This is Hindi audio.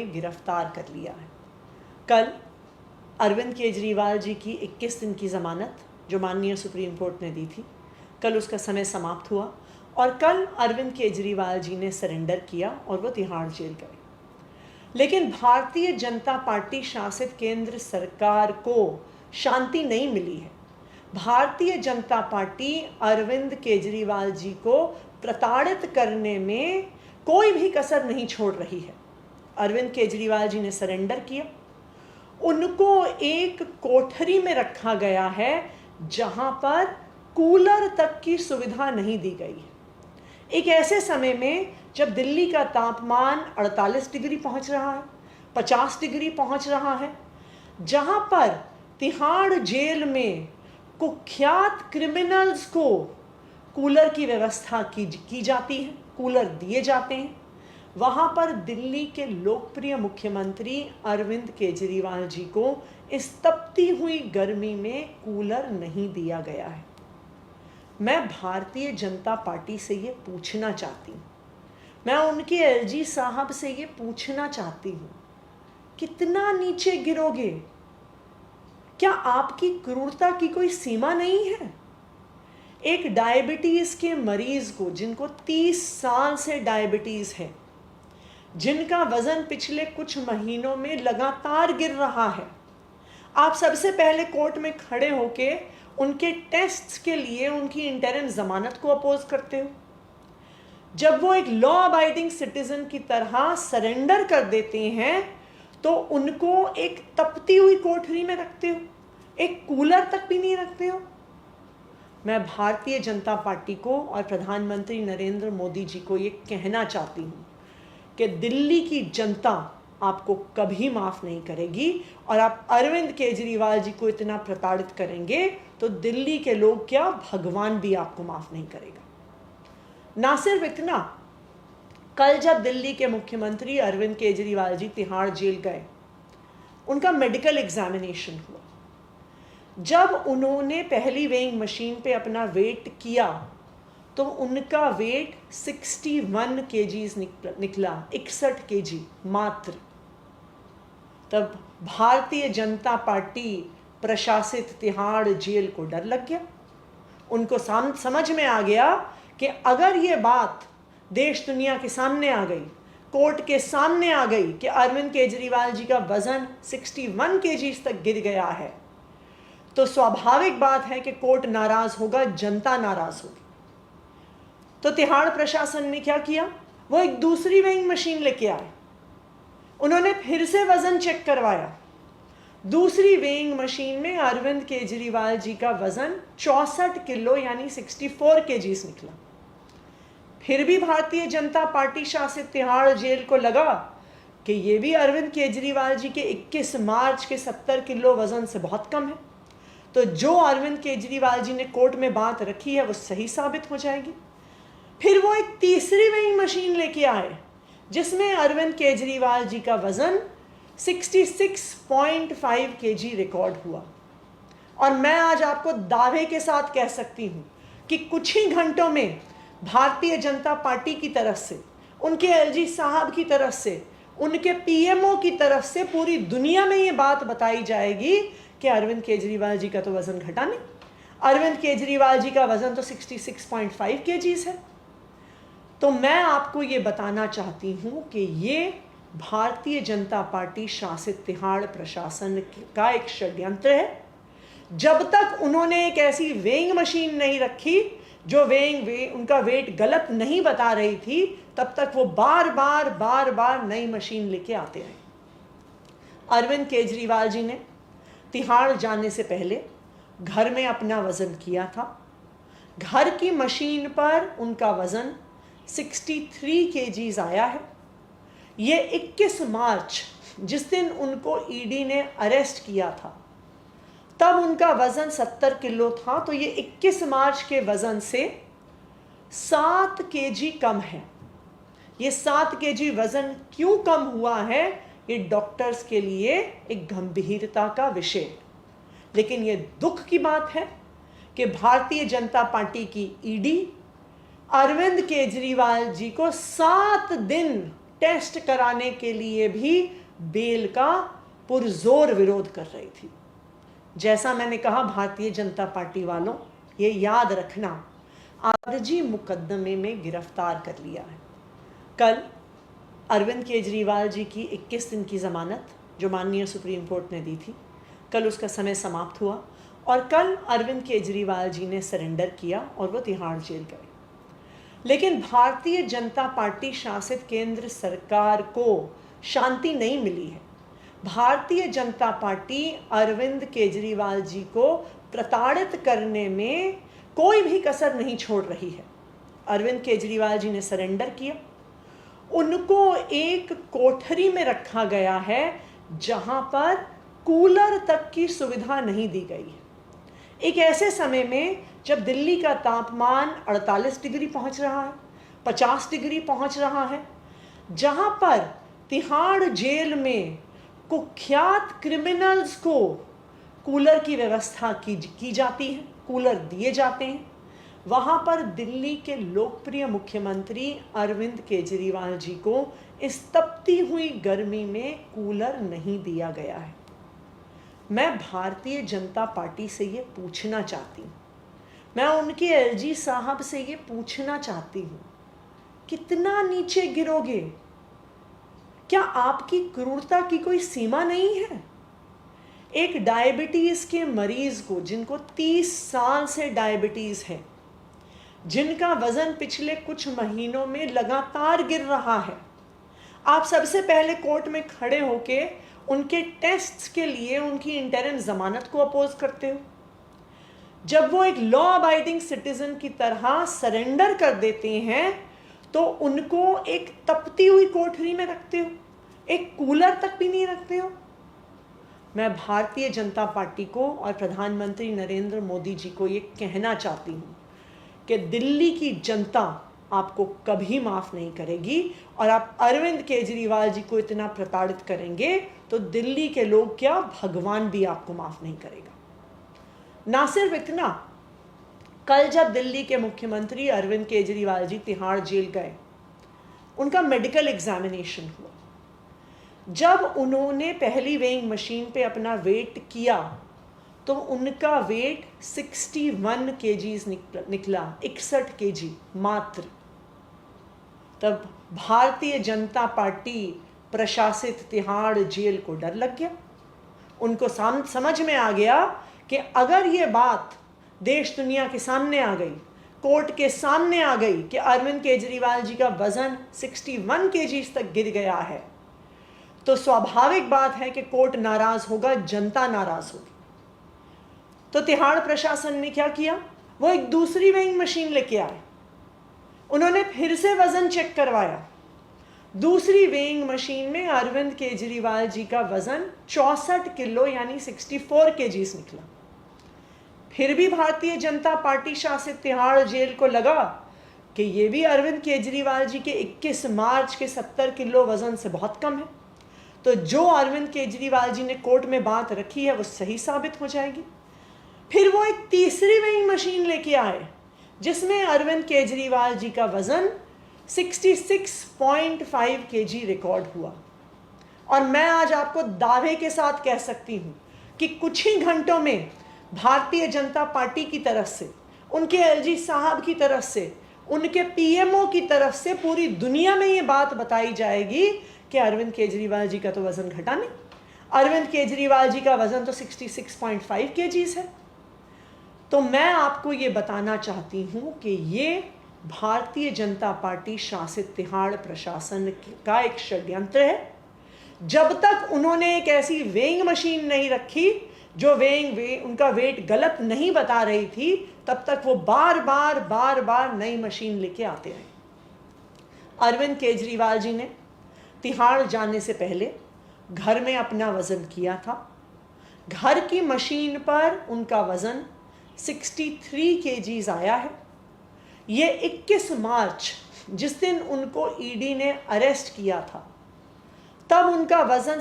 गिरफ्तार कर लिया है। कल अरविंद केजरीवाल जी की 21 दिन की ज़मानत जो माननीय सुप्रीम कोर्ट ने दी थी, कल उसका समय समाप्त हुआ और कल अरविंद केजरीवाल जी ने सरेंडर किया और वो तिहाड़ जेल गए। लेकिन भारतीय जनता पार्टी शासित केंद्र सरकार को शांति नहीं मिली है। भारतीय जनता पार्टी अरविंद केजरीवाल जी को प्रताड़ित करने में कोई भी कसर नहीं छोड़ रही है। अरविंद केजरीवाल जी ने सरेंडर किया। उनको एक कोठरी में रखा गया है जहां पर कूलर तक की सुविधा नहीं दी गई है। एक ऐसे समय में जब दिल्ली का तापमान 48 डिग्री पहुंच रहा है, 50 डिग्री पहुंच रहा है, जहां पर तिहाड़ जेल में कुख्यात क्रिमिनल्स को कूलर की व्यवस्था की जाती है, कूलर दिए जाते हैं, वहाँ पर दिल्ली के लोकप्रिय मुख्यमंत्री अरविंद केजरीवाल जी को इस तपती हुई गर्मी में कूलर नहीं दिया गया है। मैं भारतीय जनता पार्टी से ये पूछना चाहती हूँ, मैं उनके एलजी साहब से ये पूछना चाहती हूँ, कितना नीचे गिरोगे? क्या आपकी क्रूरता की कोई सीमा नहीं है? एक डायबिटीज़ के मरीज को, जिनको 30 साल से डायबिटीज़ है, जिनका वज़न पिछले कुछ महीनों में लगातार गिर रहा है, आप सबसे पहले कोर्ट में खड़े होके उनके टेस्ट्स के लिए उनकी इंटरिम ज़मानत को अपोज करते हो। जब वो एक लॉ अबाइडिंग सिटीज़न की तरह सरेंडर कर देते हैं तो उनको एक तपती हुई कोठरी में रखते हो, एक कूलर तक भी नहीं रखते हो। मैं भारतीय जनता पार्टी को और प्रधानमंत्री नरेंद्र मोदी जी को ये कहना चाहती हूँ कि दिल्ली की जनता आपको कभी माफ़ नहीं करेगी और आप अरविंद केजरीवाल जी को इतना प्रताड़ित करेंगे तो दिल्ली के लोग क्या, भगवान भी आपको माफ़ नहीं करेगा। ना सिर्फ इतना, कल जब दिल्ली के मुख्यमंत्री अरविंद केजरीवाल जी तिहाड़ जेल गए, उनका मेडिकल एग्जामिनेशन हुआ। जब उन्होंने पहली वेइंग मशीन पे अपना वेट किया तो उनका वेट 61 केजीज निकला, 61 केजी मात्र। तब भारतीय जनता पार्टी प्रशासित तिहाड़ जेल को डर लग गया। उनको समझ में आ गया कि अगर ये बात देश दुनिया के सामने आ गई, कोर्ट के सामने आ गई कि अरविंद केजरीवाल जी का वजन 61 केजीज तक गिर गया है, तो स्वाभाविक बात है कि कोर्ट नाराज होगा, जनता नाराज होगी। तो तिहाड़ प्रशासन ने क्या किया, वो एक दूसरी वेइंग मशीन लेके आए। उन्होंने फिर से वजन चेक करवाया। दूसरी वेइंग मशीन में अरविंद केजरीवाल जी का वजन 64 किलो यानी 64 केजीज निकला। फिर भी भारतीय जनता पार्टी शासित तिहाड़ जेल को लगा कि ये भी अरविंद केजरीवाल जी के 21 मार्च के 70 किलो वजन से बहुत कम है, तो जो अरविंद केजरीवाल जी ने कोर्ट में बात रखी है वो सही साबित हो जाएगी। फिर वो एक तीसरी वेइंग मशीन लेके आए जिसमें अरविंद केजरीवाल जी का वजन 66.5 केजी रिकॉर्ड हुआ। और मैं आज आपको दावे के साथ कह सकती हूँ कि कुछ ही घंटों में भारतीय जनता पार्टी की तरफ से, उनके एलजी साहब की तरफ से, उनके पीएमओ की तरफ से पूरी दुनिया में ये बात बताई जाएगी कि अरविंद केजरीवाल जी का तो वज़न घटा नहीं, अरविंद केजरीवाल जी का वज़न तो 66.5 केजीज है। तो मैं आपको ये बताना चाहती हूँ कि ये भारतीय जनता पार्टी शासित तिहाड़ प्रशासन का एक षड्यंत्र है। जब तक उन्होंने एक ऐसी वेइंग मशीन नहीं रखी जो उनका वेट गलत नहीं बता रही थी, तब तक वो बार बार नई मशीन लेके आते रहे। अरविंद केजरीवाल जी ने तिहाड़ जाने से पहले घर में अपना वज़न किया था। घर की मशीन पर उनका वज़न 63 केजीज आया है। ये 21 मार्च, जिस दिन उनको ईडी ने अरेस्ट किया था, तब उनका वज़न 70 किलो था, तो ये 21 मार्च के वज़न से 7 केजी कम है। ये 7 केजी वज़न क्यों कम हुआ है, ये डॉक्टर्स के लिए एक गंभीरता का विषय है। लेकिन ये दुख की बात है कि भारतीय जनता पार्टी की ईडी अरविंद केजरीवाल जी को 7 दिन टेस्ट कराने के लिए भी बेल का पुरजोर विरोध कर रही थी। जैसा मैंने कहा, भारतीय जनता पार्टी वालों, ये याद रखना, आरजी मुकदमे में गिरफ्तार कर लिया है। कल अरविंद केजरीवाल जी की 21 दिन की ज़मानत जो माननीय सुप्रीम कोर्ट ने दी थी, कल उसका समय समाप्त हुआ और कल अरविंद केजरीवाल जी ने सरेंडर किया और वो तिहाड़ जेल गए। लेकिन भारतीय जनता पार्टी शासित केंद्र सरकार को शांति नहीं मिली है। भारतीय जनता पार्टी अरविंद केजरीवाल जी को प्रताड़ित करने में कोई भी कसर नहीं छोड़ रही है। अरविंद केजरीवाल जी ने सरेंडर किया। उनको एक कोठरी में रखा गया है जहां पर कूलर तक की सुविधा नहीं दी गई है। एक ऐसे समय में जब दिल्ली का तापमान 48 डिग्री पहुंच रहा है, 50 डिग्री पहुंच रहा है, जहां पर तिहाड़ जेल में कुख्यात क्रिमिनल्स को कूलर की व्यवस्था की जाती है, कूलर दिए जाते हैं, वहां पर दिल्ली के लोकप्रिय मुख्यमंत्री अरविंद केजरीवाल जी को इस तपती हुई गर्मी में कूलर नहीं दिया गया है। मैं भारतीय जनता पार्टी से ये पूछना चाहती हूँ, मैं उनके एलजी साहब से ये पूछना चाहती हूँ, कितना नीचे गिरोगे? क्या आपकी क्रूरता की कोई सीमा नहीं है? एक डायबिटीज़ के मरीज को, जिनको 30 साल से डायबिटीज़ है, जिनका वज़न पिछले कुछ महीनों में लगातार गिर रहा है, आप सबसे पहले कोर्ट में खड़े होके उनके टेस्ट्स के लिए उनकी इंटरिम ज़मानत को अपोज करते हो। जब वो एक लॉ अबाइडिंग सिटीजन की तरह सरेंडर कर देते हैं तो उनको एक तपती हुई कोठरी में रखते हो, एक कूलर तक भी नहीं रखते हो। मैं भारतीय जनता पार्टी को और प्रधानमंत्री नरेंद्र मोदी जी को ये कहना चाहती हूँ कि दिल्ली की जनता आपको कभी माफ़ नहीं करेगी और आप अरविंद केजरीवाल जी को इतना प्रताड़ित करेंगे तो दिल्ली के लोग क्या, भगवान भी आपको माफ़ नहीं करेगा। ना सिर्फ इतना, कल जब दिल्ली के मुख्यमंत्री अरविंद केजरीवाल जी तिहाड़ जेल गए, उनका मेडिकल एग्जामिनेशन हुआ। जब उन्होंने पहली वेइंग मशीन पे अपना वेट किया तो उनका वेट 61 केजीज निकला, 61 केजी मात्र। तब भारतीय जनता पार्टी प्रशासित तिहाड़ जेल को डर लग गया। उनको समझ में आ गया कि अगर ये बात देश दुनिया के सामने आ गई, कोर्ट के सामने आ गई कि अरविंद केजरीवाल जी का वजन 61 केजीज तक गिर गया है, तो स्वाभाविक बात है कि कोर्ट नाराज होगा, जनता नाराज होगी। तो तिहाड़ प्रशासन ने क्या किया, वो एक दूसरी वेइंग मशीन लेके आए। उन्होंने फिर से वजन चेक करवाया। दूसरी वेइंग मशीन में अरविंद केजरीवाल जी का वजन 64 किलो यानी 64 केजीज निकला। फिर भी भारतीय जनता पार्टी शासित तिहाड़ जेल को लगा कि ये भी अरविंद केजरीवाल जी के 21 मार्च के 70 किलो वजन से बहुत कम है, तो जो अरविंद केजरीवाल जी ने कोर्ट में बात रखी है वो सही साबित हो जाएगी। फिर वो एक तीसरी वेइंग मशीन लेके आए जिसमें अरविंद केजरीवाल जी का वजन 66.5 केजी रिकॉर्ड हुआ। और मैं आज आपको दावे के साथ कह सकती हूँ कि कुछ ही घंटों में भारतीय जनता पार्टी की तरफ से, उनके एलजी साहब की तरफ से, उनके पीएमओ की तरफ से पूरी दुनिया में ये बात बताई जाएगी कि अरविंद केजरीवाल जी का तो वज़न घटा नहीं, अरविंद केजरीवाल जी का वज़न तो 66.5 केजीज है। तो मैं आपको ये बताना चाहती हूँ कि ये भारतीय जनता पार्टी शासित तिहाड़ प्रशासन का एक षड्यंत्र है। जब तक उन्होंने एक ऐसी वेइंग मशीन नहीं रखी जो उनका वेट गलत नहीं बता रही थी, तब तक वो बार बार नई मशीन लेके आते रहे। अरविंद केजरीवाल जी ने तिहाड़ जाने से पहले घर में अपना वज़न किया था। घर की मशीन पर उनका वज़न 63 केजीज आया है। ये 21 मार्च, जिस दिन उनको ईडी ने अरेस्ट किया था, तब उनका वज़न